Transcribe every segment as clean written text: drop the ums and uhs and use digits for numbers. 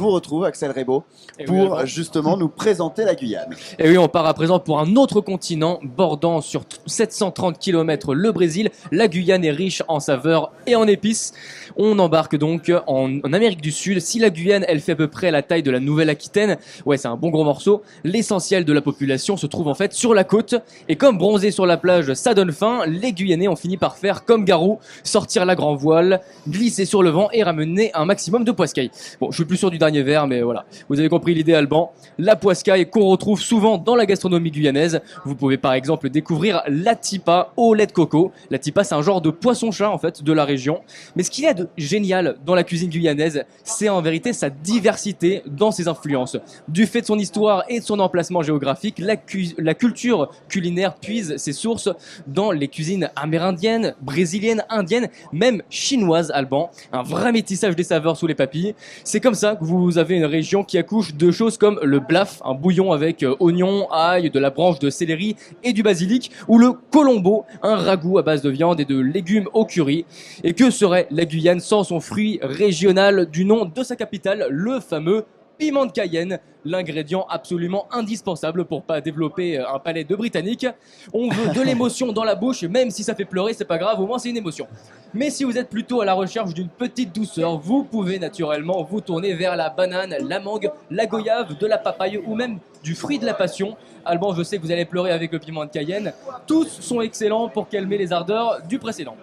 vous retrouve, Axel Rebaud, Et pour oui, justement nous présenter la Guyane. Et oui, on part à présent pour un autre continent, bordant sur 730 km le Brésil. La Guyane est riche en saveurs et en épices. On embarque donc en Amérique du Sud. Si la Guyane, elle fait à peu près la taille de la Nouvelle-Aquitaine, ouais, c'est un bon gros morceau, l'essentiel de la population se trouve en fait sur la côte. Et comme bronzer sur la plage, ça donne faim, les Guyanais ont fini par faire comme Garou, sortir la grand voile, glisser sur le vent et ramener un maximum de poiscaille. Bon, je suis plus sûr du dernier vers, mais voilà. Vous avez compris l'idée, Alban. La poiscaille qu'on retrouve souvent dans la gastronomie guyanaise. Vous pouvez par exemple découvrir la tipa au lait de coco. La tipa, c'est un genre de poisson-chat en fait de la région. Mais ce qu'il y a de génial dans la cuisine guyanaise, c'est en vérité sa diversité dans ses influences. Du fait de son histoire et de son emplacement géographique, la culture culinaire puise ses sources dans les cuisines amérindiennes, brésiliennes, indiennes, même chinoises, Alban. Un vrai métissage des saveurs sous les papilles. C'est comme ça que vous avez une région qui accouche de choses comme le blaf, un bouillon avec oignons, ail, de la branche de céleri et du basilic, ou le colombo, un ragoût à base de viande et de légumes au curry. Et que serait la Guyane sans son fruit régional du nom de sa capitale, le fameux piment de Cayenne, l'ingrédient absolument indispensable pour pas développer un palais de Britannique. On veut de l'émotion dans la bouche, même si ça fait pleurer, c'est pas grave, au moins c'est une émotion. Mais si vous êtes plutôt à la recherche d'une petite douceur, vous pouvez naturellement vous tourner vers la banane, la mangue, la goyave, de la papaye ou même du fruit de la passion. Alban, je sais que vous allez pleurer avec le piment de Cayenne. Tous sont excellents pour calmer les ardeurs du précédent.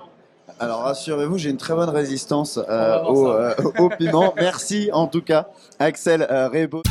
Alors rassurez-vous, j'ai une très bonne résistance va voir au piment. Merci en tout cas, Axel Rebaud.